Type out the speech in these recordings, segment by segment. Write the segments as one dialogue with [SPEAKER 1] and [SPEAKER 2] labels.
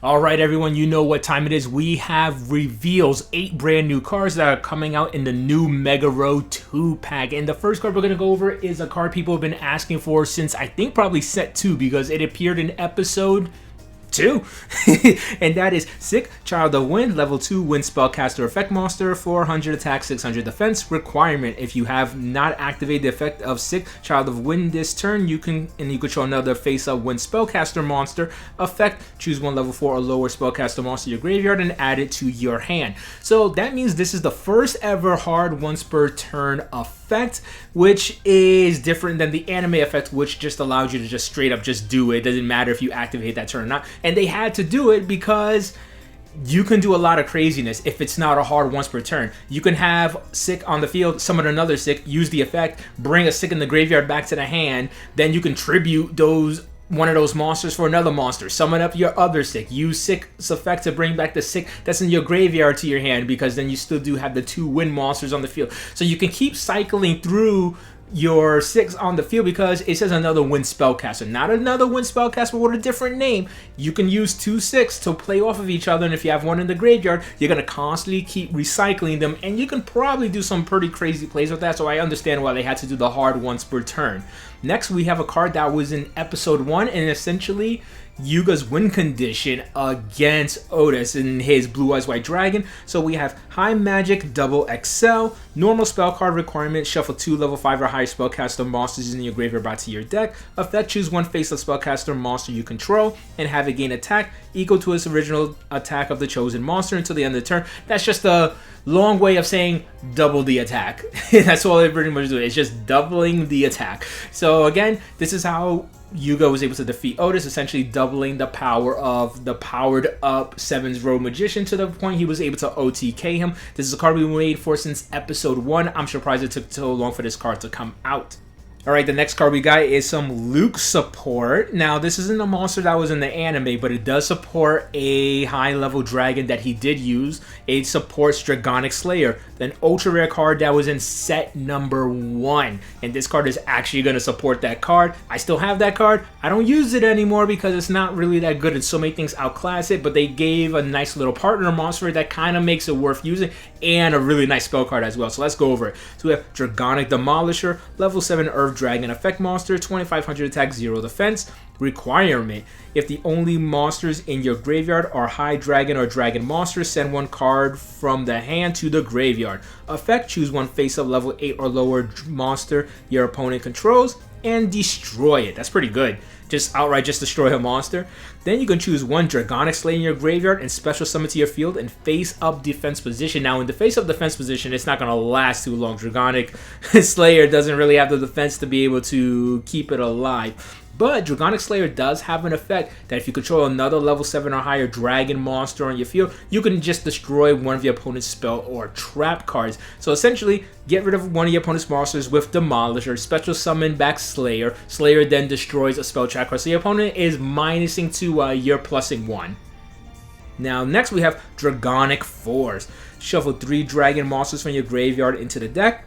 [SPEAKER 1] Alright everyone, you know what time it is. We have reveals, 8 brand new cards that are coming out in the new Mega Row 2 pack. And the first card we're going to go over is a card people have been asking for since I think probably set 2 because it appeared in episode 2. And that is Sick, Child of Wind, level 2 Wind Spellcaster Effect Monster, 400 attack, 600 defense. Requirement: if you have not activated the effect of Sick, Child of Wind this turn, you can control another face-up Wind Spellcaster monster effect. Choose one level 4 or lower Spellcaster monster in your graveyard and add it to your hand. So that means this is the first ever hard once per turn effect, which is different than the anime effect, which just allows you to just straight up just do it. It doesn't matter if you activate that turn or not. And they had to do it because you can do a lot of craziness if it's not a hard once per turn. You can have Sick on the field, summon another Sick, use the effect, bring a Sick in the graveyard back to the hand, then you can tribute one of those monsters for another monster. Summon up your other Sick. Use Sick's effect to bring back the Sick that's in your graveyard to your hand, because then you still do have the 2 wind monsters on the field. So you can keep cycling through your Sicks on the field because it says another Wind Spellcaster. Not another Wind Spellcaster, but with a different name. You can use 2 Sicks to play off of each other, and if you have one in the graveyard, you're going to constantly keep recycling them, and you can probably do some pretty crazy plays with that, so I understand why they had to do the hard once per turn. Next, we have a card that was in episode 1, and essentially Yuga's win condition against Otis and his Blue Eyes White Dragon. So we have High Magic Double XL, normal spell card requirement, shuffle 2 level 5 or higher spellcaster monsters in your graveyard back to your deck. Effect: choose one face-up spellcaster monster you control and have it gain attack equal to its original attack of the chosen monster until the end of the turn. That's just a long way of saying double the attack. That's all it pretty much does. It's just doubling the attack. So again, this is how Yugioh was able to defeat Otis, essentially doubling the power of the powered up 7's Road Magician to the point he was able to OTK him. This is a card we've been waiting for since episode 1. I'm surprised it took so long for this card to come out. Alright, the next card we got is some Luke support. Now, this isn't a monster that was in the anime, but it does support a high-level dragon that he did use. It supports Dragonic Slayer, an ultra-rare card that was in set number 1. And this card is actually going to support that card. I still have that card. I don't use it anymore because it's not really that good and so many things outclass it, but they gave a nice little partner monster that kind of makes it worth using, and a really nice spell card as well. So let's go over it. So we have Dragonic Demolisher, level 7 Earth Dragon effect monster, 2500 attack, 0 defense. Requirement: if the only monsters in your graveyard are high dragon or dragon monsters, send one card from the hand to the graveyard. Effect: choose one face-up level 8 or lower monster your opponent controls and destroy it. That's pretty good. Just outright just destroy a monster. Then you can choose one Dragonic Slayer in your graveyard and special summon to your field in face-up defense position. Now, in the face-up defense position, it's not going to last too long. Dragonic Slayer doesn't really have the defense to be able to keep it alive. But Dragonic Slayer does have an effect that if you control another level 7 or higher dragon monster on your field, you can just destroy one of your opponent's spell or trap cards. So essentially, get rid of one of your opponent's monsters with Demolisher, special summon back Slayer. Slayer then destroys a spell trap card. So your opponent is minusing 2, you're plussing 1. Now, next we have Dragonic Force. Shuffle 3 dragon monsters from your graveyard into the deck.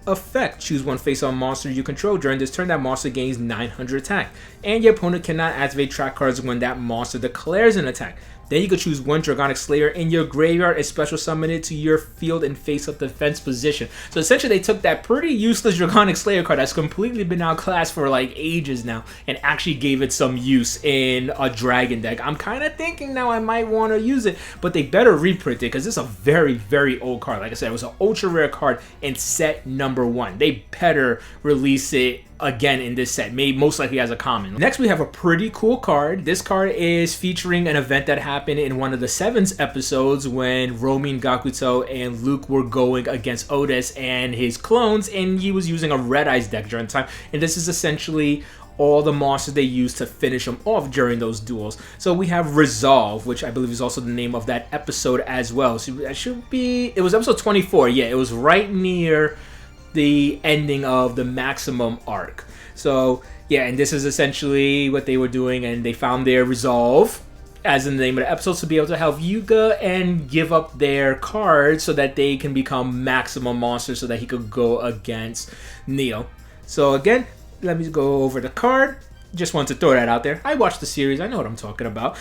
[SPEAKER 1] Effect: choose one face-up monster you control. During this turn, that monster gains 900 attack, and your opponent cannot activate trap cards when that monster declares an attack. Then you can choose one Dragonic Slayer in your graveyard and special summon it to your field in face-up defense position. So essentially, they took that pretty useless Dragonic Slayer card that's completely been outclassed for like ages now and actually gave it some use in a dragon deck. I'm kind of thinking now I might want to use it, but they better reprint it because it's a very, very old card. Like I said, it was an ultra rare card in set number 1. They better release it again in this set, maybe most likely as a common. Next, we have a pretty cool card. This card is featuring an event that happened in one of the 7's episodes when Romin, Gakuto, and Luke were going against Otis and his clones, and he was using a Red Eyes deck during the time. And this is essentially all the monsters they used to finish them off during those duels. So we have Resolve, which I believe is also the name of that episode as well. So that should be, it was episode 24. Yeah, it was right near the ending of the Maximum arc. So yeah, and this is essentially what they were doing, and they found their resolve, as in the name of the episode, to be able to help Yuga and give up their cards so that they can become Maximum monsters so that he could go against Neo. So again, let me go over the card. Just wanted to throw that out there. I watched the series. I know what I'm talking about.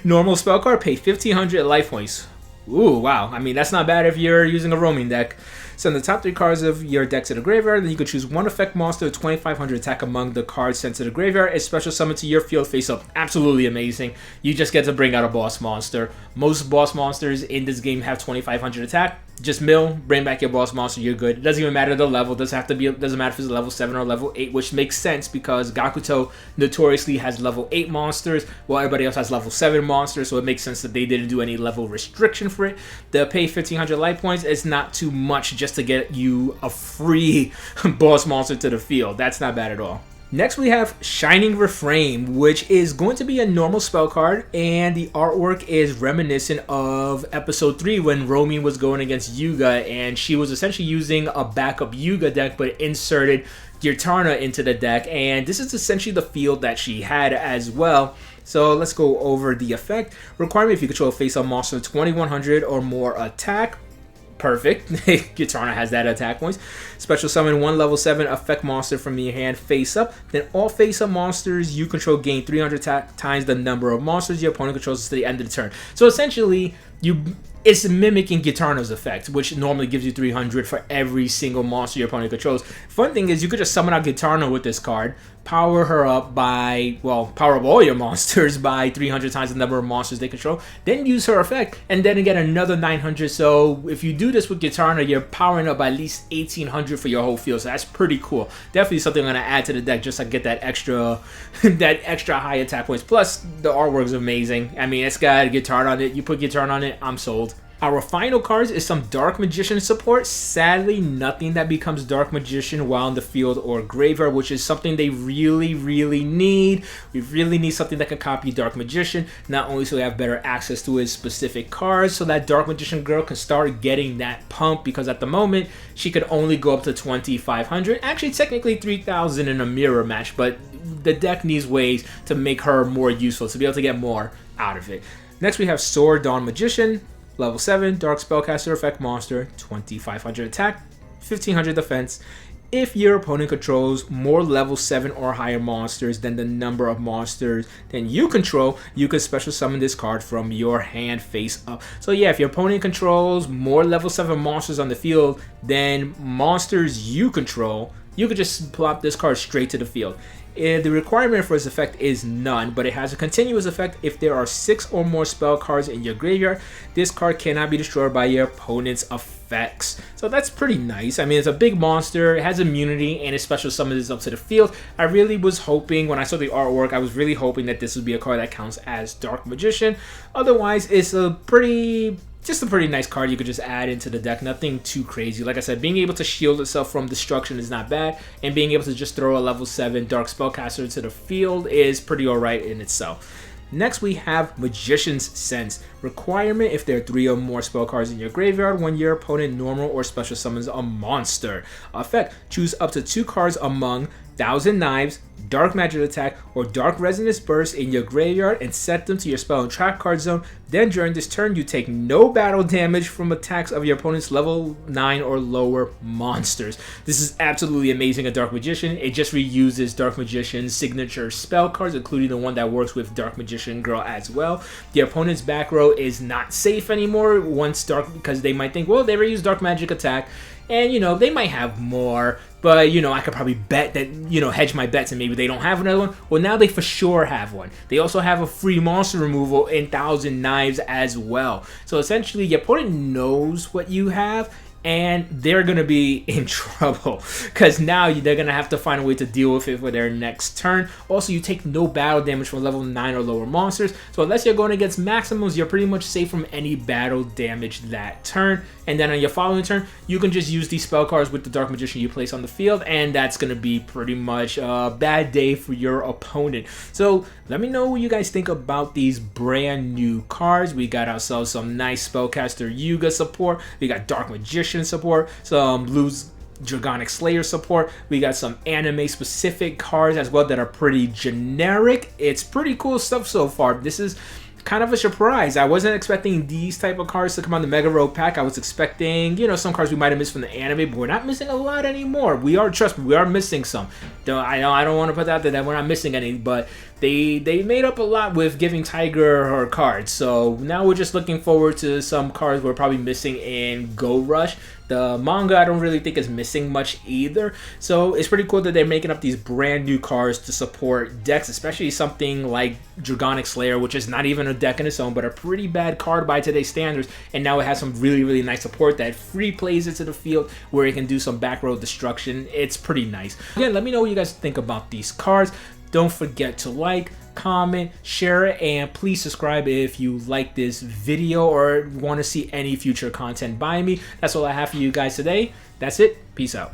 [SPEAKER 1] Normal spell card, pay 1,500 life points. Ooh, wow. I mean, that's not bad if you're using a roaming deck. Send the top 3 cards of your deck to the graveyard, then you can choose one effect monster with 2,500 attack among the cards sent to the graveyard. A special summon to your field face up. Absolutely amazing. You just get to bring out a boss monster. Most boss monsters in this game have 2,500 attack. Just mill, bring back your boss monster, you're good. It doesn't even matter the level. Doesn't matter if it's level 7 or level 8, which makes sense because Gakuto notoriously has level 8 monsters, while everybody else has level 7 monsters, so it makes sense that they didn't do any level restriction for it. The pay 1,500 life points is not too much just to get you a free boss monster to the field. That's not bad at all. Next we have Shining Refrain, which is going to be a normal spell card, and the artwork is reminiscent of episode 3 when Romy was going against Yuga, and she was essentially using a backup Yuga deck but inserted Gitana into the deck, and this is essentially the field that she had as well. So let's go over the effect. Requirement: if you control a face-up monster 2,100 or more attack. Perfect. Gitana has that attack points. Special summon 1 level 7 effect monster from your hand face up. Then all face up monsters you control gain 300 times the number of monsters your opponent controls to the end of the turn. So essentially, it's mimicking Gitana's effect, which normally gives you 300 for every single monster your opponent controls. Fun thing is you could just summon out Gitana with this card, power her up by, well, power up all your monsters by 300 times the number of monsters they control, then use her effect, and then get another 900. So if you do this with Gitana, you're powering up by at least 1,800 for your whole field. So that's pretty cool. Definitely something I'm going to add to the deck just to get that extra high attack points. Plus, the artwork is amazing. I mean, it's got Gitana on it. You put Gitana on it, I'm sold. Our final cards is some Dark Magician support. Sadly, nothing that becomes Dark Magician while in the field or graveyard, which is something they really need. We really need something that can copy Dark Magician, not only so we have better access to his specific cards, so that Dark Magician girl can start getting that pump, because at the moment, she could only go up to 2,500. Actually, technically 3,000 in a mirror match, but the deck needs ways to make her more useful, to be able to get more out of it. Next, we have Sword Dawn Magician. Level 7, Dark Spellcaster effect monster, 2,500 attack, 1,500 defense. If your opponent controls more level 7 or higher monsters than the number of monsters than you control, you can special summon this card from your hand face up. So yeah, if your opponent controls more level 7 monsters on the field than monsters you control, you could just plop this card straight to the field. The requirement for this effect is none, but it has a continuous effect if there are 6 or more spell cards in your graveyard. This card cannot be destroyed by your opponent's effects. So that's pretty nice. I mean, it's a big monster, it has immunity, and it special summons up to the field. I really was hoping, when I saw the artwork, I was really hoping that this would be a card that counts as Dark Magician. Otherwise, it's just a pretty nice card you could just add into the deck. Nothing too crazy. Like I said, being able to shield itself from destruction is not bad, and being able to just throw a level 7 Dark Spellcaster into the field is pretty alright in itself. Next, we have Magician's Sense. Requirement: if there are 3 or more spell cards in your graveyard when your opponent normal or special summons a monster. Effect: choose up to 2 cards among Thousand Knives, Dark Magic Attack, or Dark Resonance Burst in your graveyard and set them to your spell and trap card zone. Then during this turn, you take no battle damage from attacks of your opponent's level 9 or lower monsters. This is absolutely amazing at Dark Magician. It just reuses Dark Magician's signature spell cards, including the one that works with Dark Magician Girl as well. The opponent's back row is not safe anymore once because they might think, well, they already used Dark Magic Attack, and they might have more, but I could probably bet that, hedge my bets and maybe they don't have another one. Well, now they for sure have one. They also have a free monster removal in Thousand Knives as well. So essentially, your opponent knows what you have, and they're going to be in trouble because now they're going to have to find a way to deal with it for their next turn. Also, you take no battle damage from level 9 or lower monsters, so unless you're going against maximums, you're pretty much safe from any battle damage that turn. And then on your following turn, you can just use these spell cards with the Dark Magician you place on the field, and that's going to be pretty much a bad day for your opponent. So let me know what you guys think about these brand new cards. We got ourselves some nice Spellcaster Yuga support, we got Dark Magician support, some Blues Dragonic Slayer support, we got some anime specific cards as well that are pretty generic. It's pretty cool stuff so far. This is kind of a surprise. I wasn't expecting these type of cards to come on the Mega Road pack. I was expecting, you know, some cards we might have missed from the anime, but we're not missing a lot anymore. We are, trust me, we are missing some. I don't want to put out there that we're not missing any, but they made up a lot with giving Tiger her cards. So now we're just looking forward to some cards we're probably missing in Go Rush. The manga, I don't really think is missing much either. So it's pretty cool that they're making up these brand new cards to support decks, especially something like Dragonic Slayer, which is not even a deck in its own, but a pretty bad card by today's standards. And now it has some really, really nice support that free plays into the field where it can do some back row destruction. It's pretty nice. Again, let me know what you guys think about these cards. Don't forget to like, comment, share it, and please subscribe if you like this video or want to see any future content by me. That's all I have for you guys today. That's it. Peace out.